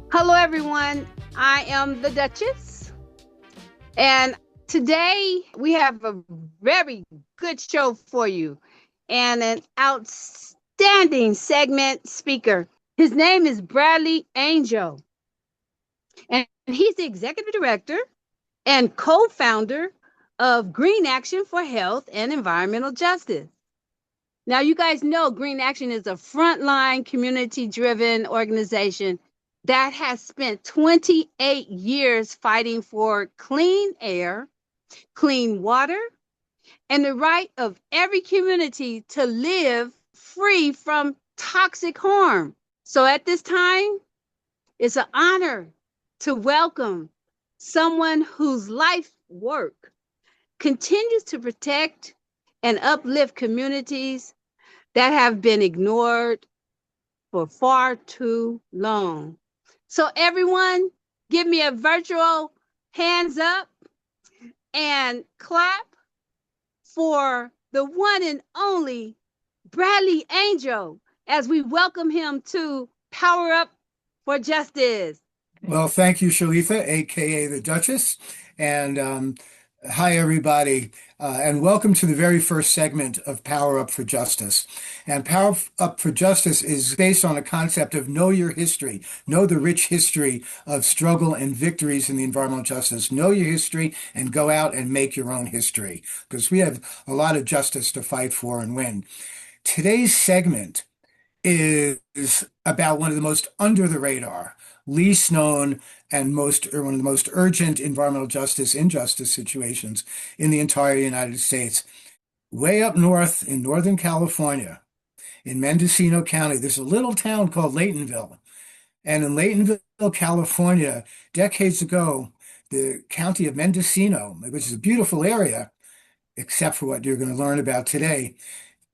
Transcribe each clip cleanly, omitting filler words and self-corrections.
Hello, everyone. I am the Duchess, and today we have a very good show for you and an outstanding segment speaker. His name is Bradley Angel, and he's the executive director and co founder of Green Action for Health and Environmental Justice. Now, you guys know Green Action is a frontline, community driven organization that has spent 28 years fighting for clean air, clean water, and the right of every community to live free from toxic harm. So, at this time, it's an honor to welcome someone whose life work continues to protect and uplift communities that have been ignored for far too long. So, everyone, give me a virtual hands up and clap for the one and only Bradley Angel as we welcome him to Power Up for Justice. Well, thank you, Shalitha, aka the Duchess, and hi everybody, and welcome to the very first segment of Power Up for Justice. And Power Up for Justice is based on a concept of know your history, know the rich history of struggle and victories in the environmental justice. Know your history and go out and make your own history, because we have a lot of justice to fight for and win. Today's segment is about one of the most under the radar, least known, and one of the most urgent environmental justice injustice situations in the entire United States. Way up north in Northern California, in Mendocino County, there's a little town called Laytonville. And in Laytonville, California, decades ago, the county of Mendocino, which is a beautiful area, except for what you're going to learn about today,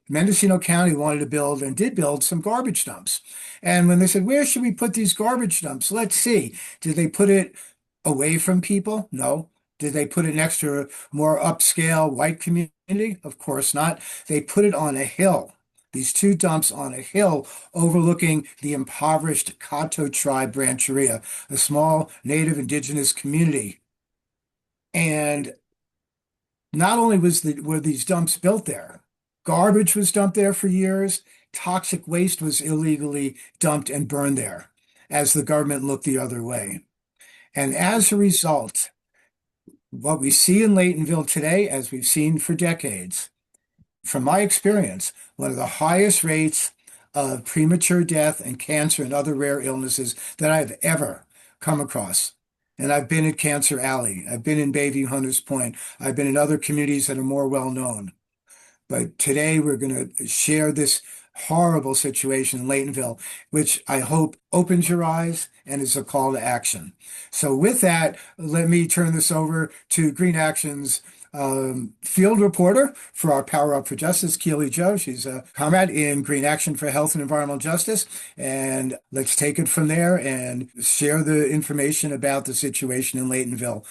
Mendocino County wanted to build and did build some garbage dumps. And when they said, where should we put these garbage dumps? Let's see. Did they put it away from people? No. Did they put it next to a more upscale white community? Of course not. They put it on a hill. These two dumps on a hill overlooking the impoverished Cahto Tribe Rancheria, a small native indigenous community. And not only were these dumps built there, garbage was dumped there for years. Toxic waste was illegally dumped and burned there as the government looked the other way. And as a result, what we see in Laytonville today, as we've seen for decades, from my experience, one of the highest rates of premature death and cancer and other rare illnesses that I've ever come across. And I've been at Cancer Alley. I've been in Bayview Hunters Point. I've been in other communities that are more well known. But today we're going to share this horrible situation in Laytonville, which I hope opens your eyes and is a call to action. So with that, let me turn this over to Green Action's field reporter for our Power Up for Justice, Keely Joe. She's a comrade in Green Action for Health and Environmental Justice. And let's take it from there and share the information about the situation in Laytonville.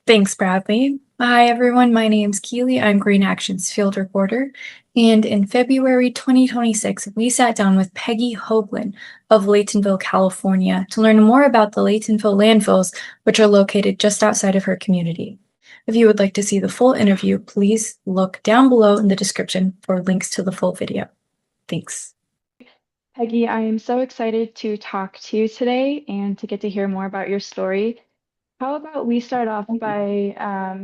Thanks, Bradley. Hi, everyone. My name's Keely. I'm Green Action's field reporter. And in February 2026, we sat down with Peggy Hoaglin of Laytonville, California, to learn more about the Laytonville landfills, which are located just outside of her community. If you would like to see the full interview, please look down below in the description for links to the full video. Thanks. Peggy, I am so excited to talk to you today and to get to hear more about your story. How about we start off by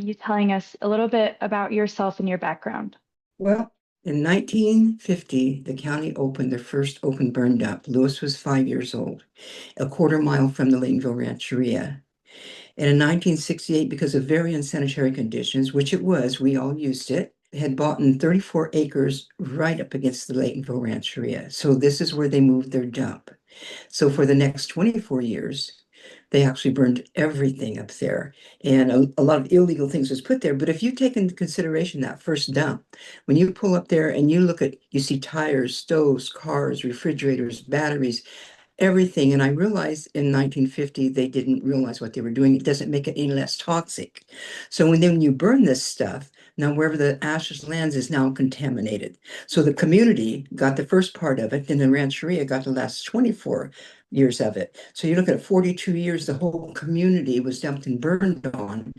you telling us a little bit about yourself and your background? Well, in 1950, the county opened their first open burn dump. Lewis was 5 years old, a quarter mile from the Laytonville Rancheria. And in 1968, because of very unsanitary conditions, which it was, we all used it, had bought in 34 acres right up against the Laytonville Rancheria. So this is where they moved their dump. So for the next 24 years, they actually burned everything up there, and a lot of illegal things was put there. But if you take into consideration that first dump, when you pull up there and you see tires, stoves, cars, refrigerators, batteries, everything. And I realized in 1950, they didn't realize what they were doing. It doesn't make it any less toxic. So when you burn this stuff, now wherever the ashes lands is now contaminated. So the community got the first part of it, and the rancheria got the last 24 years of it. So you look at 42 years, the whole community was dumped and burned on.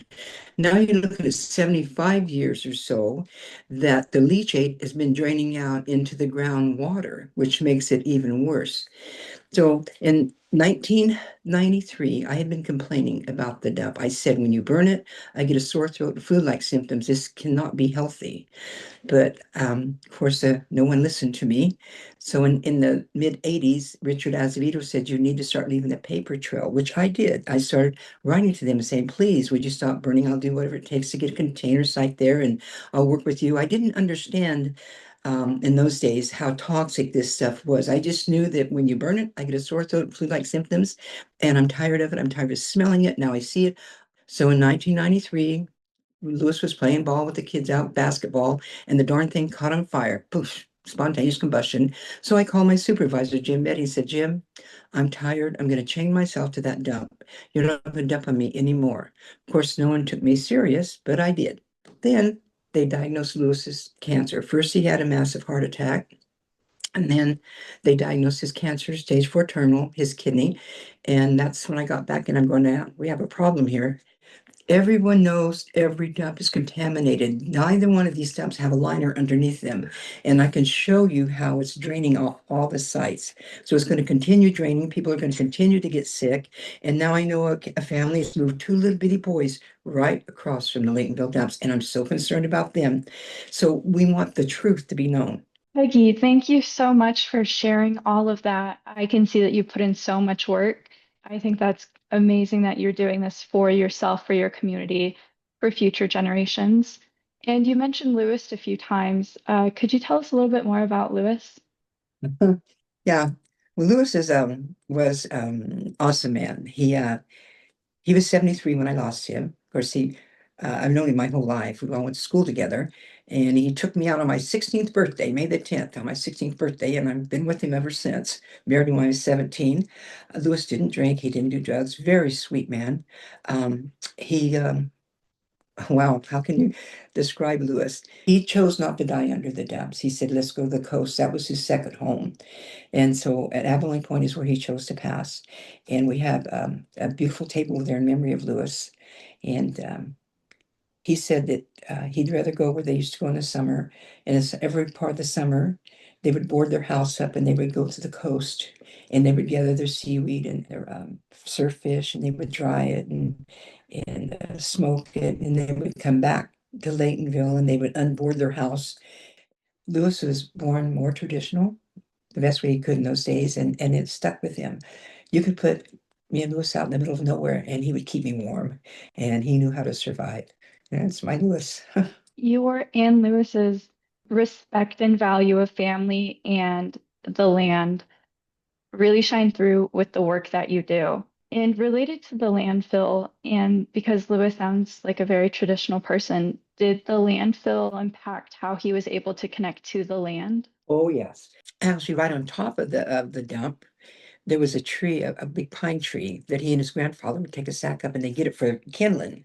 Now you're looking at 75 years or so that the leachate has been draining out into the groundwater, which makes it even worse. So in 1993, I had been complaining about the dump. I said, when you burn it, I get a sore throat and flu-like symptoms. This cannot be healthy. But of course, no one listened to me. So in the mid 80s, Richard Azevedo said, you need to start leaving a paper trail, which I did. I started writing to them and saying, please, would you stop burning? I'll do whatever it takes to get a container site there and I'll work with you. I didn't understand in those days how toxic this stuff was. I just knew that when you burn it, I get a sore throat, flu-like symptoms, and I'm tired of it. I'm tired of smelling it. Now I see it. So in 1993, Lewis was playing ball with the kids out, basketball, and the darn thing caught on fire. Poof, spontaneous combustion. So I called my supervisor, Jim Betty, and said, Jim, I'm tired. I'm going to chain myself to that dump. You're not going to dump on me anymore. Of course, no one took me serious, but I did. Then they diagnosed Lewis's cancer. First, he had a massive heart attack. And then they diagnosed his cancer, stage 4 terminal, his kidney. And that's when I got back and I'm going, now we have a problem here. Everyone knows every dump is contaminated. Neither one of these dumps have a liner underneath them. And I can show you how it's draining off all the sites. So it's going to continue draining. People are going to continue to get sick. And now I know a family has moved 2 little bitty boys right across from the Laytonville dumps. And I'm so concerned about them. So we want the truth to be known. Peggy, thank you so much for sharing all of that. I can see that you put in so much work. I think that's amazing that you're doing this for yourself, for your community, for future generations. And you mentioned Lewis a few times. Could you tell us a little bit more about Lewis? Yeah. Well, Lewis was awesome man. He was 73 when I lost him. Of course, I've known him my whole life. We all went to school together. And he took me out on my 16th birthday, May the 10th, on my 16th birthday. And I've been with him ever since. Married him when I was 17. Lewis didn't drink. He didn't do drugs. Very sweet man. He, wow, how can you describe Lewis? He chose not to die under the dumps. He said, let's go to the coast. That was his second home. And so at Abilene Point is where he chose to pass. And we have a beautiful table there in memory of Lewis. And he said that he'd rather go where they used to go in the summer. And it's every part of the summer, they would board their house up and they would go to the coast and they would gather their seaweed and their surf fish and they would dry it and smoke it. And they would come back to Laytonville and they would unboard their house. Lewis was born more traditional, the best way he could in those days, and it stuck with him. You could put me and Lewis out in the middle of nowhere, and he would keep me warm, and he knew how to survive. And it's my Lewis. Your and Lewis's respect and value of family and the land really shine through with the work that you do. And related to the landfill, and because Lewis sounds like a very traditional person, did the landfill impact how he was able to connect to the land? Oh yes. Actually, right on top of the dump, there was a tree, a big pine tree that he and his grandfather would take a sack up and they get it for kindling,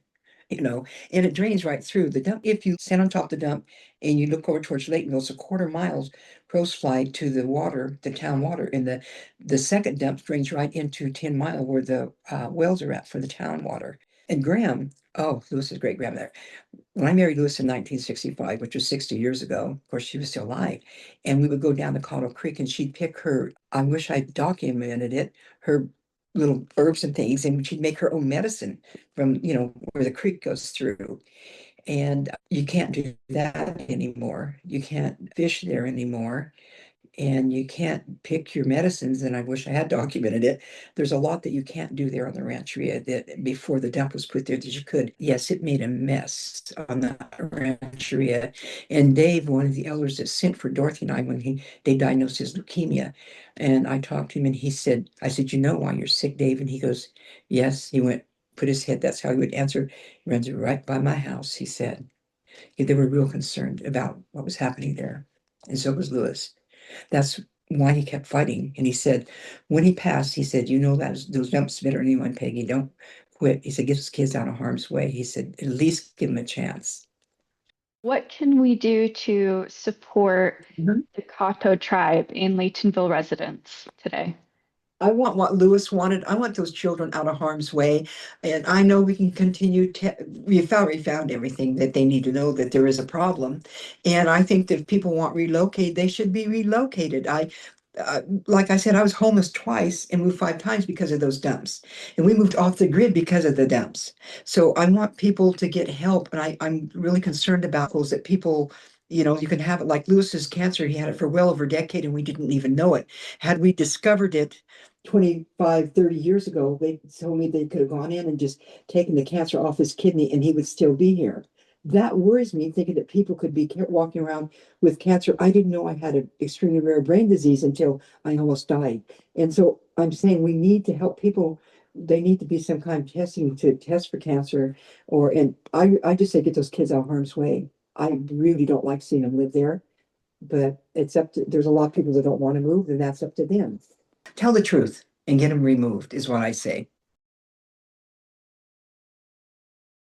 and it drains right through the dump. If you stand on top of the dump and you look over towards Laytonville, it's a quarter mile crows fly to the water, the town water, and the second dump drains right into 10 Mile where the wells are at for the town water. And Graham, oh, Lewis's great grandmother, when I married Lewis in 1965, which was 60 years ago, of course, she was still alive. And we would go down the Cahto Creek and she'd pick her, I wish I'd documented it, her little herbs and things, and she'd make her own medicine from, where the creek goes through. And you can't do that anymore. You can't fish there anymore and you can't pick your medicines. And I wish I had documented it. There's a lot that you can't do there on the rancheria that before the dump was put there that you could. Yes, it made a mess on the rancheria. And Dave, one of the elders that sent for Dorothy and I when they diagnosed his leukemia. And I talked to him and he said, I said, you know why you're sick, Dave? And he goes, yes. He went, put his head, that's how he would answer. He runs right by my house, he said. They were real concerned about what was happening there. And so was Lewis. That's why he kept fighting. And he said, when he passed, he said, that those dumps better than anyone, Peggy. Don't quit. He said, get those kids out of harm's way. He said, at least give them a chance. What can we do to support Mhm. the Cahto tribe in Laytonville residents today? I want what Lewis wanted. I want those children out of harm's way. And I know we can continue to, we found everything that they need to know that there is a problem. And I think that if people want relocated, they should be relocated. Like I said, I was homeless twice and moved 5 times because of those dumps. And we moved off the grid because of the dumps. So I want people to get help. And I'm really concerned about those that people, you can have it like Lewis's cancer. He had it for well over a decade and we didn't even know it. Had we discovered it 25, 30 years ago, they told me they could have gone in and just taken the cancer off his kidney and he would still be here. That worries me, thinking that people could be walking around with cancer. I didn't know I had an extremely rare brain disease until I almost died. And so I'm saying we need to help people. They need to be some kind of testing to test for cancer, and I just say get those kids out of harm's way. I really don't like seeing them live there, but there's a lot of people that don't want to move, and that's up to them. Tell the truth and get them removed is what I say.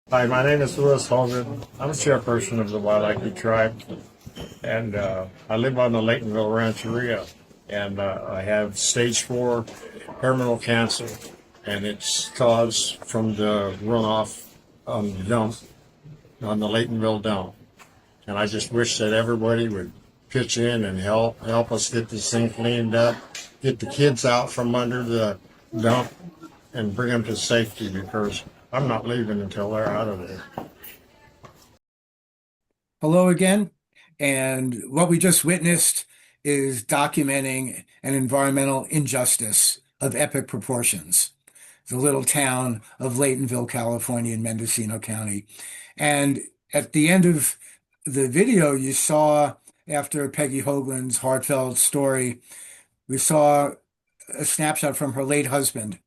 Hi, my name is Louis Hogan. I'm chairperson of the Wailaki Tribe, and I live on the Laytonville Rancheria, and I have stage 4 terminal cancer, and it's caused from the runoff on the dump, on the Laytonville dump. And I just wish that everybody would pitch in and help us get this thing cleaned up, get the kids out from under the dump, and bring them to safety, because I'm not leaving until they're out of there. Hello again. And what we just witnessed is documenting an environmental injustice of epic proportions. The little town of Laytonville, California, in Mendocino County. And at the end of the video, you saw, after Peggy Hoaglin's heartfelt story, we saw a snapshot from her late husband,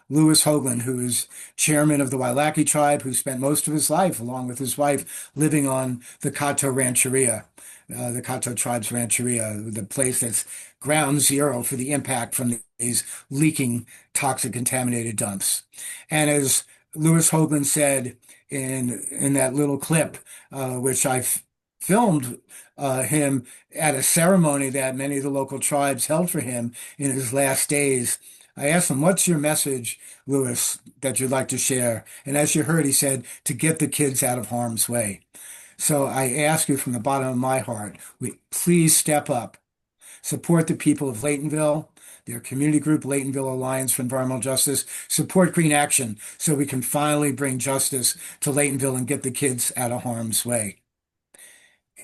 Louis Hoaglin, who is chairman of the Wailaki tribe, who spent most of his life, along with his wife, living on the Cahto Rancheria, the Cahto Tribe's Rancheria, the place that's ground zero for the impact from these leaking, toxic, contaminated dumps. And as Louis Hoaglin said in that little clip, which I filmed him at a ceremony that many of the local tribes held for him in his last days, I asked him, "What's your message, Louis, that you'd like to share?" And as you heard, he said, to get the kids out of harm's way. So I ask you from the bottom of my heart, please step up, support the people of Laytonville, their community group, Laytonville Alliance for Environmental Justice, support Green Action so we can finally bring justice to Laytonville and get the kids out of harm's way.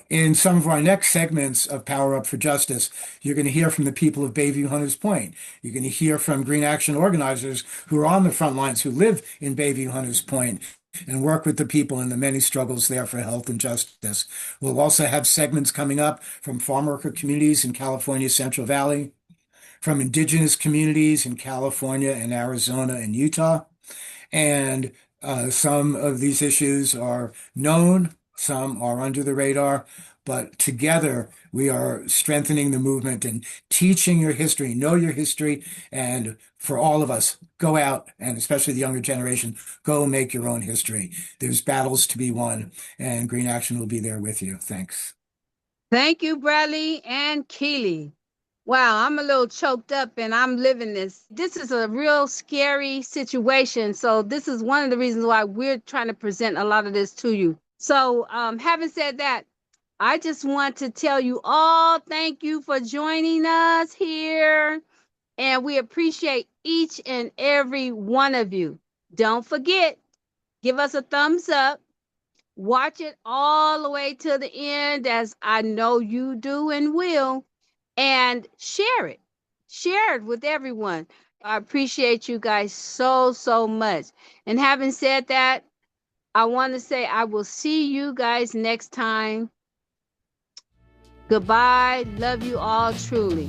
In some of our next segments of Power Up for Justice, you're going to hear from the people of Bayview Hunters Point. You're going to hear from Green Action organizers who are on the front lines, who live in Bayview Hunters Point and work with the people in the many struggles there for health and justice. We'll also have segments coming up from farm worker communities in California's Central Valley, from indigenous communities in California and Arizona and Utah. And some of these issues are known, some are under the radar, but together we are strengthening the movement and teaching your history, know your history, and for all of us, go out, and especially the younger generation, go make your own history. There's battles to be won, and Green Action will be there with you. Thanks. Thank you, Bradley and Keely. Wow, I'm a little choked up and I'm living this. This is a real scary situation. So this is one of the reasons why we're trying to present a lot of this to you. So having said that, I just want to tell you all, thank you for joining us here. And we appreciate each and every one of you. Don't forget, give us a thumbs up. Watch it all the way to the end, as I know you do and will. And share it. Share it with everyone. I appreciate you guys so, so much. And having said that, I want to say I will see you guys next time. Goodbye. Love you all truly.